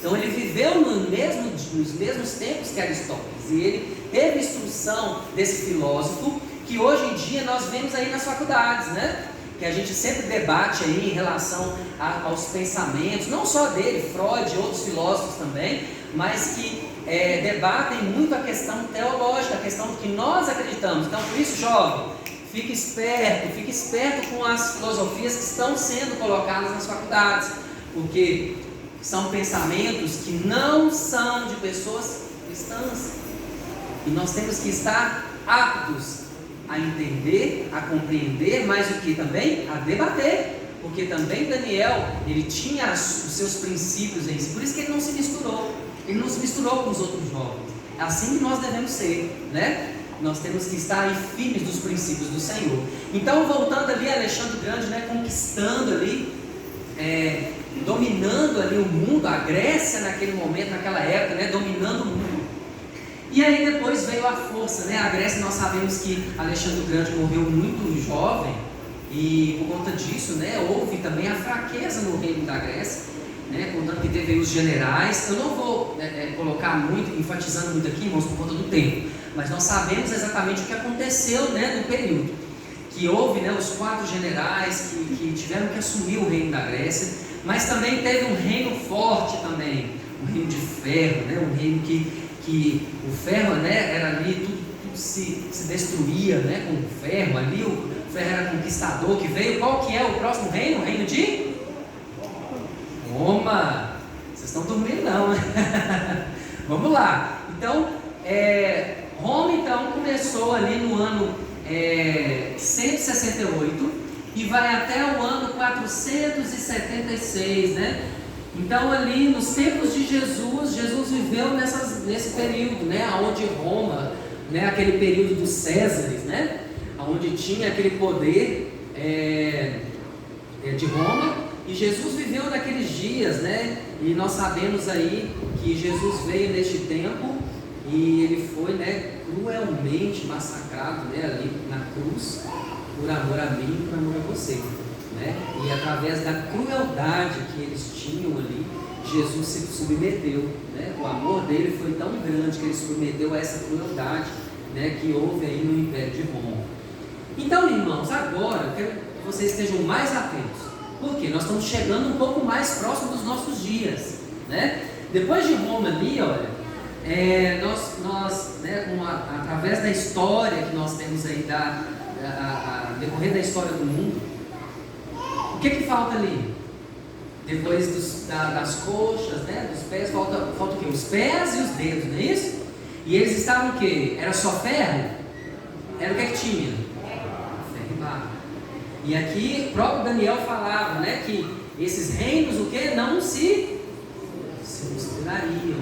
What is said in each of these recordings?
Então ele viveu nos mesmos tempos que Aristóteles, e ele teve instrução desse filósofo, que hoje em dia nós vemos aí nas faculdades, né? Que a gente sempre debate aí em relação aos pensamentos, não só dele, Freud e outros filósofos também, mas que debatem muito a questão teológica, a questão do que nós acreditamos. Então, por isso, jovem, fique esperto com as filosofias que estão sendo colocadas nas faculdades, porque são pensamentos que não são de pessoas cristãs, e nós temos que estar aptos a entender, a compreender, mas o que também? A debater, porque também Daniel, ele tinha os seus princípios em si, por isso que ele não se misturou com os outros jovens. É assim que nós devemos ser, né? Nós temos que estar aí firmes dos princípios do Senhor. Então, voltando ali, Alexandre o Grande, né, conquistando ali, dominando ali o mundo, a Grécia naquele momento, naquela época, né, dominando o mundo. E aí depois veio a força, né? A Grécia, nós sabemos que Alexandre o Grande morreu muito jovem, e por conta disso, né, houve também a fraqueza no reino da Grécia, né, contanto que teve os generais. Eu não vou colocar muito, enfatizando muito aqui, irmãos, por conta do tempo, mas nós sabemos exatamente o que aconteceu, né, no período, que houve, né, os 4 generais que tiveram que assumir o reino da Grécia, mas também teve um reino forte também, um reino de ferro, né, um reino que o ferro, né, era ali, tudo se destruía, né, com o ferro, ali o ferro era conquistador que veio. Qual que é o próximo reino? O reino de Roma. Vocês estão dormindo não, né? Vamos lá. Então, Roma então começou ali no ano 168 e vai até o ano 476, né? Então ali nos tempos de Jesus viveu nesse período, né? Onde Roma, né? Aquele período dos Césares, né? Onde tinha aquele poder de Roma, e Jesus viveu naqueles dias, né? E nós sabemos aí que Jesus veio neste tempo e ele foi, né, cruelmente massacrado, né, ali na cruz, por amor a mim e por amor a você, né? E através da crueldade que eles tinham ali, Jesus se submeteu, né? O amor dele foi tão grande que ele se submeteu a essa crueldade, né, que houve aí no Império de Roma. Então, irmãos, agora eu quero que vocês estejam mais atentos, porque nós estamos chegando um pouco mais próximo dos nossos dias, né? Depois de Roma ali, olha, nós né, através da história que nós temos aí, decorrer da história do mundo, o que falta ali? Depois das coxas, né, dos pés, falta o quê? Os pés e os dedos, não é isso? E eles estavam o quê? Era só ferro? Era o que tinha? Ferro e barro. E aqui o próprio Daniel falava, né, que esses reinos o quê? Não se misturariam,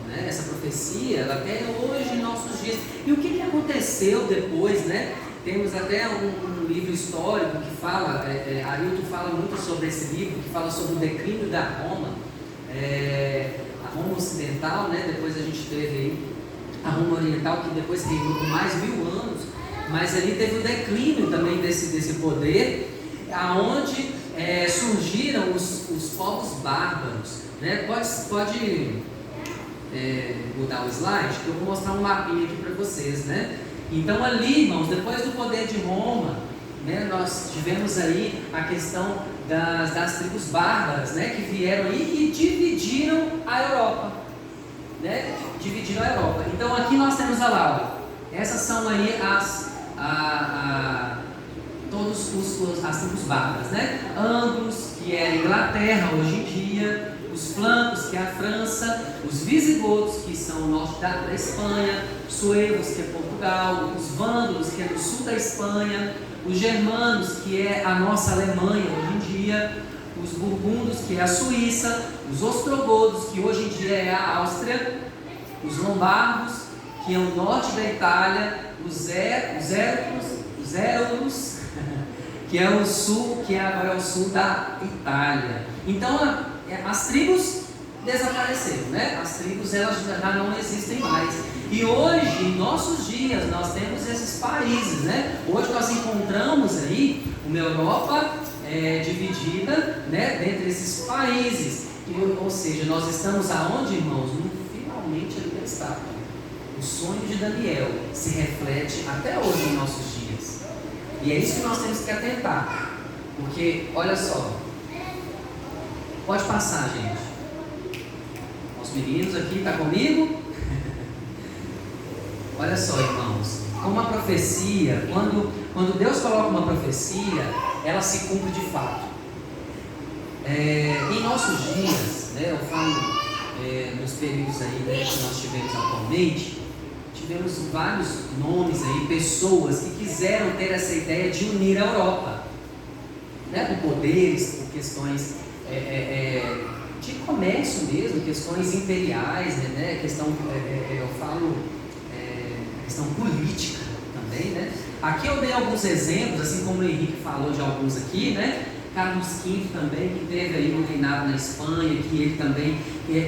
né? Essa profecia, ela até hoje em nossos dias. E o que aconteceu depois, né? Temos até um livro histórico que fala, Arilton fala muito sobre esse livro, que fala sobre o declínio da Roma, a Roma ocidental, né? Depois a gente teve aí a Roma oriental, que depois reinou por mais 1000 anos, mas ali teve o declínio também desse poder, aonde surgiram os povos bárbaros, né? Pode mudar o slide, que eu vou mostrar um mapinha aqui para vocês, né? Então ali, irmãos, depois do poder de Roma, né, nós tivemos aí a questão das tribos bárbaras, né, que vieram aí e dividiram a Europa, né? Dividiram a Europa. Então aqui nós temos lá, ó, essas são aí as tribos bárbaras, né? Anglos, que é a Inglaterra hoje em dia, os flancos, que é a França, os visigodos, que são o norte da Espanha, suevos, que é Portugal, os vândalos, que é do sul da Espanha, os germanos, que é a nossa Alemanha hoje em dia, os burgundos, que é a Suíça, os ostrogodos, que hoje em dia é a Áustria, os lombardos, que é o norte da Itália, os érulos, que é o sul, que agora é o sul da Itália. Então as tribos desapareceram, né? As tribos elas já não existem mais. E hoje, em nossos dias, nós temos esses países, né? Hoje nós encontramos aí uma Europa dividida, né, dentre esses países. Ou seja, nós estamos aonde, irmãos? Finalmente ali da estátua. O sonho de Daniel se reflete até hoje em nossos dias. E é isso que nós temos que atentar. Porque, olha só, pode passar, gente. Os meninos aqui, tá comigo? Olha só, irmãos, uma profecia, quando Deus coloca uma profecia, ela se cumpre de fato. Em nossos dias, né, eu falo nos períodos aí, né, que nós tivemos atualmente, tivemos vários nomes aí, pessoas que quiseram ter essa ideia de unir a Europa, né, por poderes, por questões de comércio mesmo, questões imperiais, né, questão, eu falo, questão política também, né. Aqui eu dei alguns exemplos, assim como o Henrique falou de alguns aqui, né. Carlos V também, que teve aí um reinado na Espanha, que ele também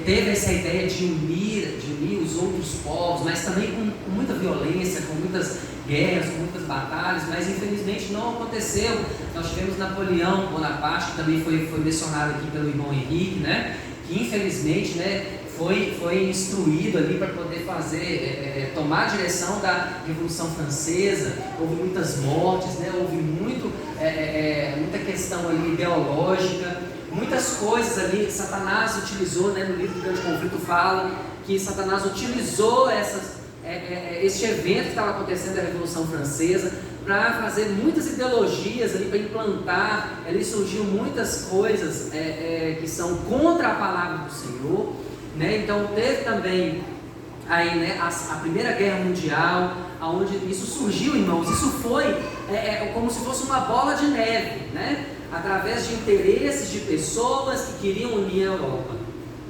teve essa ideia de unir os outros povos, mas também com muita violência, com muitas guerras, com muitas batalhas, mas infelizmente não aconteceu. Nós tivemos Napoleão Bonaparte, que também foi mencionado aqui pelo irmão Henrique, né, que infelizmente, né, foi instruído ali para poder fazer, tomar a direção da Revolução Francesa. Houve muitas mortes, né? Houve muita questão ali ideológica, muitas coisas ali que Satanás utilizou, né? No livro do Grande Conflito fala que Satanás utilizou este evento que estava acontecendo da Revolução Francesa para fazer muitas ideologias ali, para implantar. Ali surgiu muitas coisas que são contra a palavra do Senhor. Né? Então teve também aí, né, a Primeira Guerra Mundial, onde isso surgiu, irmãos. Isso foi como se fosse uma bola de neve, né? Através de interesses de pessoas que queriam unir a Europa,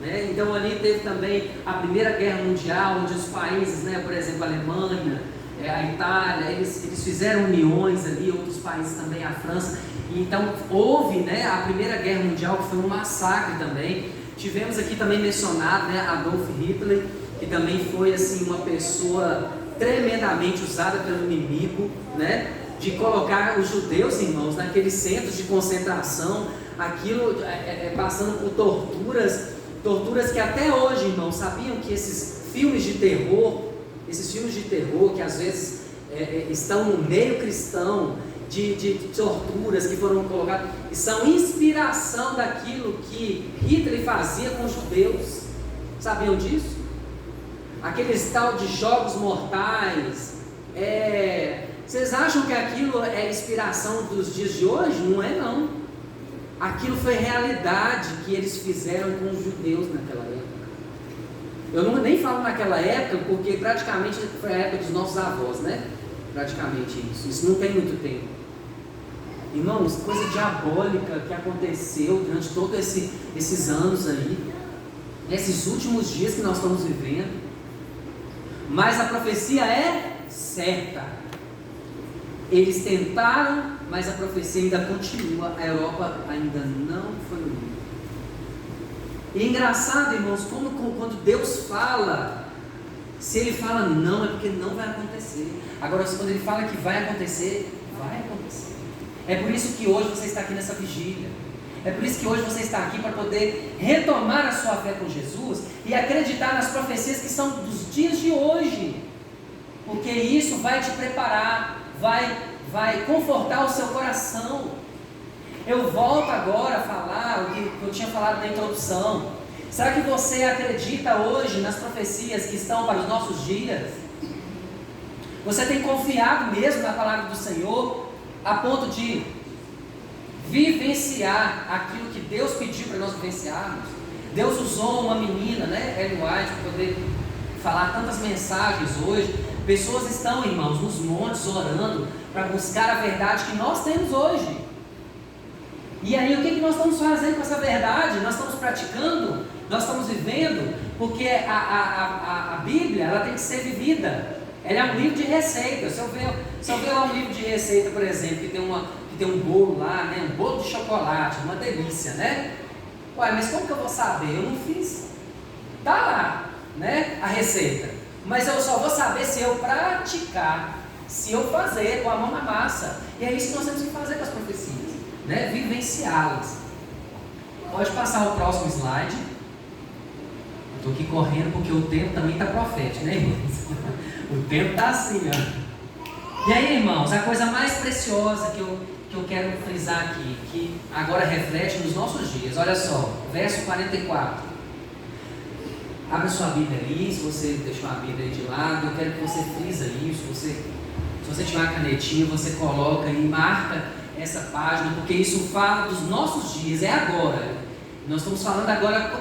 né? Então ali teve também a Primeira Guerra Mundial, onde os países, né, por exemplo, a Alemanha, a Itália, eles fizeram uniões ali, outros países também, a França. Então houve, né, a Primeira Guerra Mundial, que foi um massacre também. Tivemos aqui também mencionado, né, Adolf Hitler, que também foi assim, uma pessoa tremendamente usada pelo inimigo, né, de colocar os judeus, irmãos, naqueles centros de concentração, aquilo passando por torturas que até hoje, irmãos, sabiam que esses filmes de terror que às vezes estão no meio cristão, de torturas que foram colocadas, são inspiração daquilo que Hitler fazia com os judeus. Sabiam disso? Aqueles tal de jogos mortais. Vocês acham que aquilo é inspiração dos dias de hoje? Não é, não. Aquilo foi realidade que eles fizeram com os judeus naquela época. Eu nem falo naquela época, porque praticamente foi a época dos nossos avós, né? Praticamente isso não tem muito tempo. Irmãos, coisa diabólica que aconteceu durante todos esses anos aí, nesses últimos dias que nós estamos vivendo. Mas a profecia é certa. Eles tentaram, mas a profecia ainda continua. A Europa ainda não foi unida. E é engraçado, irmãos, como quando Deus fala, se Ele fala não, é porque não vai acontecer. Agora, quando Ele fala que vai acontecer, vai acontecer. É por isso que hoje você está aqui nessa vigília. É por isso que hoje você está aqui para poder retomar a sua fé com Jesus e acreditar nas profecias que são dos dias de hoje. Porque isso vai te preparar, vai confortar o seu coração. Eu volto agora a falar o que eu tinha falado na introdução. Será que você acredita hoje nas profecias que estão para os nossos dias? Você tem confiado mesmo na palavra do Senhor, a ponto de vivenciar aquilo que Deus pediu para nós vivenciarmos? Deus usou uma menina, né, Ellen White, para poder falar tantas mensagens hoje. Pessoas estão, irmãos, nos montes orando para buscar a verdade que nós temos hoje. E aí o que nós estamos fazendo com essa verdade? Nós estamos praticando? Nós estamos vivendo? Porque a Bíblia, ela tem que ser vivida. Ela é um livro de receita. Se eu ver lá um livro de receita, por exemplo, que tem um bolo lá, né, um bolo de chocolate, uma delícia, né? Ué, mas como que eu vou saber? Eu não fiz. Está lá, né, a receita. Mas eu só vou saber se eu praticar, se eu fazer com a mão na massa. E é isso que nós temos que fazer com as profecias, né? Vivenciá-las. Pode passar o próximo slide. Estou aqui correndo porque o tempo também está profético, né, irmãos? O tempo está assim, ó. E aí, irmãos, a coisa mais preciosa que eu quero frisar aqui, que agora reflete nos nossos dias. Olha só, verso 44. Abre sua Bíblia aí, se você deixou a Bíblia aí de lado, eu quero que você frisa isso. Se você tiver uma canetinha, você coloca e marca essa página, porque isso fala dos nossos dias, é agora. Nós estamos falando agora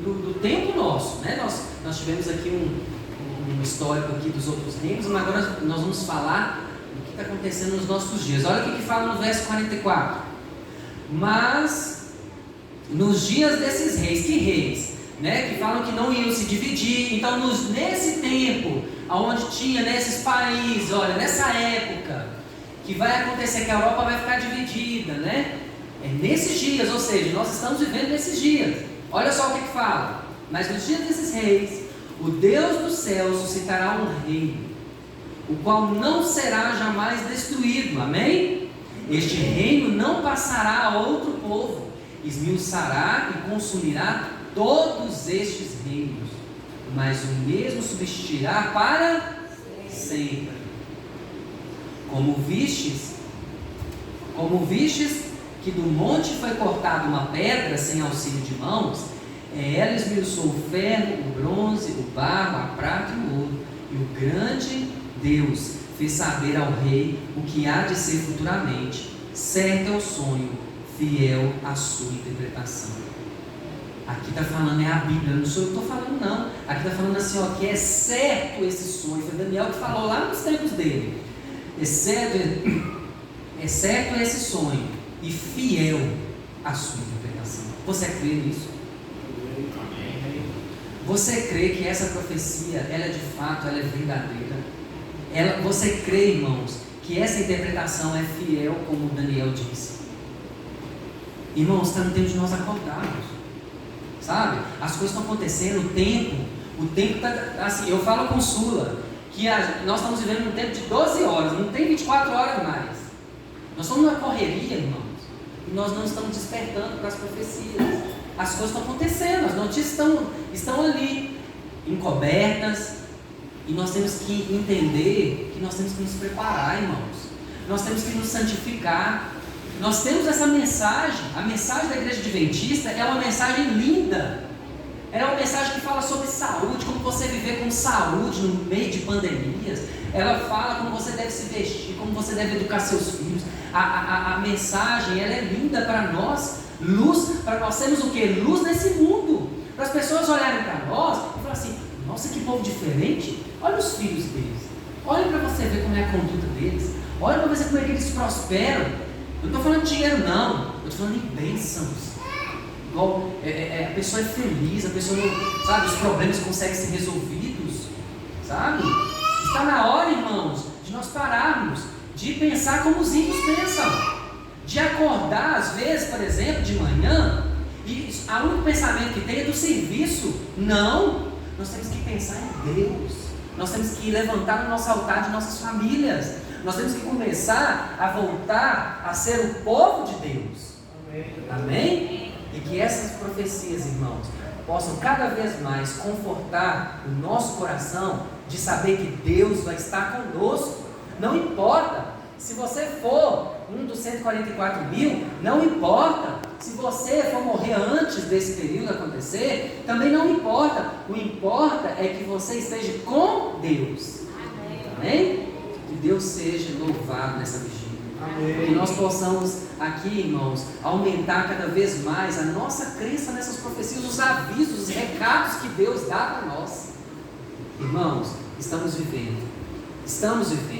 do tempo nosso, né? Nós tivemos aqui um histórico aqui dos outros reinos, mas agora nós vamos falar do que está acontecendo nos nossos dias. Olha o que fala no verso 44. Mas nos dias desses reis, que reis? Né? Que falam que não iam se dividir. Então nesse tempo, onde tinha nesses países, olha, nessa época, que vai acontecer que a Europa vai ficar dividida, né? É nesses dias, ou seja, nós estamos vivendo nesses dias. Olha só o que fala. Mas nos dias desses reis, o Deus do céu suscitará um reino, o qual não será jamais destruído. Amém? Este reino não passará a outro povo, esmiuçará e consumirá todos estes reinos, mas o mesmo subsistirá para sempre. Como vistes que do monte foi cortada uma pedra sem auxílio de mãos, ela esmiuçou o ferro, o bronze, o barro, a prata e o ouro, e o grande Deus fez saber ao rei o que há de ser futuramente. Certo é o sonho, fiel à sua interpretação. Aqui está falando, é a Bíblia, não sou eu que estou falando não. Aqui está falando assim, ó, que é certo esse sonho. Foi Daniel que falou lá nos tempos dele. É certo esse sonho e fiel à sua interpretação. Você crê nisso? Você crê que essa profecia, ela de fato, ela é verdadeira? Você crê, irmãos, que essa interpretação é fiel, como Daniel disse? Irmãos, está no tempo de nós acordarmos, sabe? As coisas estão acontecendo, o tempo está assim. Eu falo com Sula que nós estamos vivendo um tempo de 12 horas, não tem 24 horas mais. Nós estamos numa correria, irmãos, e nós não estamos despertando para as profecias. As coisas estão acontecendo, as notícias estão ali, encobertas, e nós temos que entender que nós temos que nos preparar, irmãos. Nós temos que nos santificar. Nós temos essa mensagem. A mensagem da Igreja Adventista é uma mensagem linda. É uma mensagem que fala sobre saúde, como você viver com saúde no meio de pandemias. Ela fala como você deve se vestir, como você deve educar seus filhos. A mensagem, ela é linda para nós. Luz, para nós sermos o que? Luz nesse mundo. Para as pessoas olharem para nós e falar assim, nossa, que povo diferente. Olha os filhos deles. Olha para você ver como é a conduta deles. Olha para você como é que eles prosperam. Eu não estou falando de dinheiro não. Eu estou falando de bênçãos. Igual, a pessoa é feliz, a pessoa não, sabe, os problemas conseguem ser resolvidos, sabe? Está na hora, irmãos, de nós pararmos, de pensar como os ímpios pensam, de acordar às vezes, por exemplo, de manhã, e o único pensamento que tem é do serviço. Não, nós temos que pensar em Deus, nós temos que levantar no nosso altar de nossas famílias, nós temos que começar a voltar a ser o povo de Deus. Amém? E que essas profecias, irmãos, possam cada vez mais confortar o nosso coração de saber que Deus vai estar conosco. Não importa se você for um dos 144.000, não importa se você for morrer antes desse período acontecer, também não importa. O que importa é que você esteja com Deus. Amém? Que Deus seja louvado nessa vigília. Amém. Que nós possamos aqui, irmãos, aumentar cada vez mais a nossa crença nessas profecias, os avisos, os recados que Deus dá para nós. Irmãos, estamos vivendo.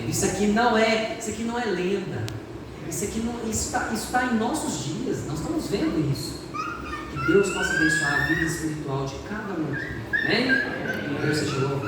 Isso aqui não é lenda. Isso está em nossos dias. Nós estamos vendo isso. Que Deus possa abençoar a vida espiritual de cada um aqui. Amém? Que Deus seja louvado.